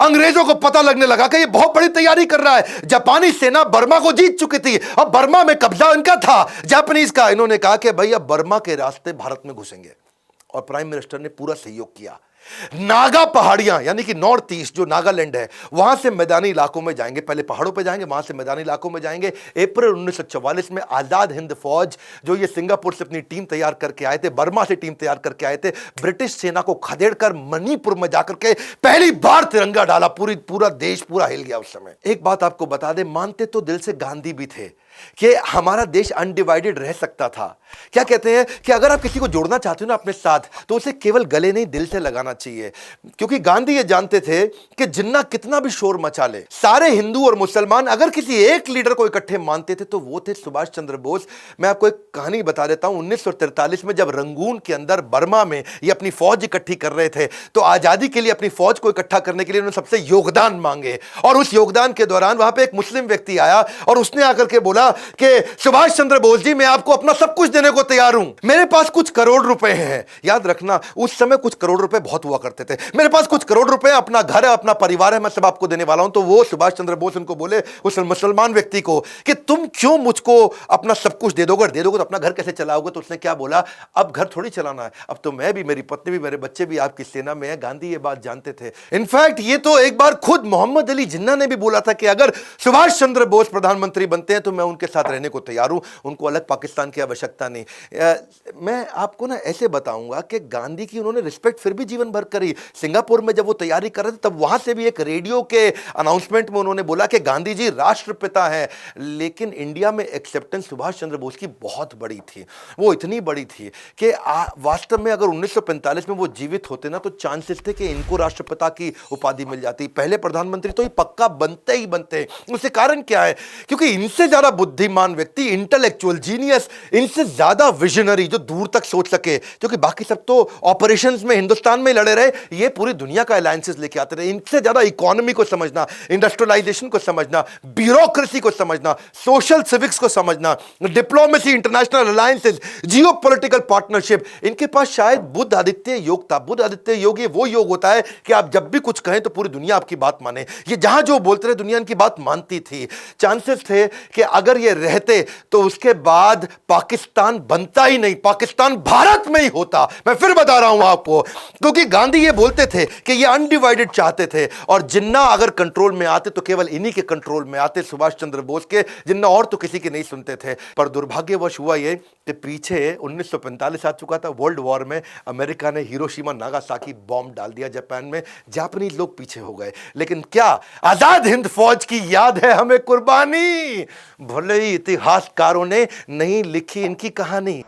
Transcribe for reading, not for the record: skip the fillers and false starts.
अंग्रेजों को पता लगने लगा कि ये बहुत बड़ी तैयारी कर रहा है। जापानी सेना बर्मा को जीत चुकी थी, अब बर्मा में कब्जा इनका था, जापानीज का। इन्होंने कहा कि भाई अब बर्मा के रास्ते भारत में घुसेंगे, और प्राइम मिनिस्टर ने पूरा सहयोग किया। नागा पहाड़ियां यानी कि नॉर्थ ईस्ट जो नागालैंड है, वहां से मैदानी इलाकों में जाएंगे, पहले पहाड़ों पे जाएंगे, वहां से मैदानी इलाकों में जाएंगे। अप्रैल 1944 में आजाद हिंद फौज जो ये सिंगापुर से अपनी टीम तैयार करके आए थे, बर्मा से टीम तैयार करके आए थे, ब्रिटिश सेना को खदेड़कर मणिपुर में जाकर के पहली बार तिरंगा डाला। पूरा देश पूरा हिल गया उस समय। एक बात आपको बता दें, मानते तो दिल से गांधी भी थे कि हमारा देश अनडिवाइडेड रह सकता था। क्या कहते हैं कि अगर आप किसी को जोड़ना चाहते हो ना अपने साथ, तो उसे केवल गले नहीं दिल से लगाना चाहिए। क्योंकि गांधी ये जानते थे कि जिन्ना कितना भी शोर मचा ले, सारे हिंदू और मुसलमान अगर किसी एक लीडर को इकट्ठे मानते थे तो वो थे सुभाष चंद्र बोस। मैं आपको एक कहानी बता देता हूं। 1943 में जब रंगून के अंदर बर्मा में ये अपनी फौज इकट्ठी कर रहे थे, तो आजादी के लिए अपनी फौज को इकट्ठा करने के लिए उन्होंने सबसे योगदान मांगे, और उस योगदान के दौरान वहां पे एक मुस्लिम व्यक्ति आया और उसने आकर के बोला कि सुभाष चंद्र बोस जी, मैं आपको अपना सब कुछ देने को तैयार हूं, मेरे पास कुछ करोड़ रुपए हैं। याद रखना उस समय कुछ करोड़ रुपए बहुत हुआ करते थे। मेरे पास कुछ करोड़ रुपए, अपना घर है, अपना परिवार है, मैं सब आपको देने वाला हूं। तो वो सुभाष चंद्र बोस उनको बोले, उस मुसलमान व्यक्ति को, कि तुम क्यों मुझको अपना सब कुछ दे दोगे तो अपना घर कैसे चलाओगे? तो उसने क्या बोला, अब घर थोड़ी चलाना है, अब तो मैं भी, मेरी पत्नी भी, मेरे बच्चे भी आपकी सेना में है। गांधी ये बात जानते थे। इनफैक्ट ये तो एक बार खुद मोहम्मद अली जिन्ना ने भी बोला था कि अगर सुभाष चंद्र बोस प्रधानमंत्री बनते हैं तो मैं उनके साथ रहने को तैयार हूं, उनको अलग पाकिस्तान की आवश्यकता नहीं। मैं आपको ना ऐसे बताऊंगा कि गांधी की उन्होंने रिस्पेक्ट फिर भी जीवन भर करी। सिंगापुर में जब वो तैयारी कर रहे थे, तब वहां से भी एक रेडियो के अनाउंसमेंट में उन्होंने बोला कि गांधी जी राष्ट्रपिता हैं। लेकिन इंडिया में एक्सेप्टेंस सुभाष चंद्र बोस की बहुत बड़ी थी। वो इतनी बड़ी थी कि वास्तव में अगर 1945 में वो जीवित होते ना, तो चांसेस थे कि इनको राष्ट्रपिता की उपाधि मिल जाती। पहले प्रधानमंत्री तो ये पक्का बनते ही बनते। उसके कारण क्या है, क्योंकि इनसे ज्यादा बुद्धिमान व्यक्ति, इंटेलेक्चुअल जीनियस, इनसे ज्यादा विजनरी जो दूर तक सोच सके, क्योंकि बाकी सब तो ऑपरेशंस में हिंदुस्तान में लड़े रहे, ये पूरी दुनिया का अलायंसेस लेके आते रहे। इनसे ज्यादा इकोनॉमी को समझना, इंडस्ट्रियलाइजेशन को समझना, ब्यूरोक्रेसी को समझना, सोशल सिविक्स को समझना, diplomacy, international alliances, geopolitical partnership, इनके पास शायद बुद्ध आदित्य योग था। बुद्ध आदित्य योग ये वो योग होता है कि आप जब भी कुछ कहें तो पूरी दुनिया आपकी बात माने। ये जहां जो बोलते रहे दुनिया इनकी बात मानती थी। चांसेस थे कि अगर ये रहते तो उसके बाद पाकिस्तान बनता ही नहीं, पाकिस्तान भारत में ही होता। मैं फिर बता रहा हूं आपको, क्योंकि गांधी ये बोलते थे कि ये अनडिवाइडेड चाहते थे, और जिन्ना अगर कंट्रोल में आते तो केवल इन्हीं के कंट्रोल में आते, सुभाष चंद्र बोस के। जिन्ना और तो किसी की नहीं सुनते थे। पर दुर्भाग्यवश हुआ ये कि पीछे 1945 आ चुका था, वर्ल्ड वॉर में अमेरिका ने हिरोशिमा नागासाकी बॉम्ब डाल दिया जापान में, जापानी लोग पीछे हो गए। लेकिन क्या आजाद हिंद फौज की याद है हमें कुर्बानी? भले ही इतिहासकारों ने नहीं लिखी इनकी कहानी।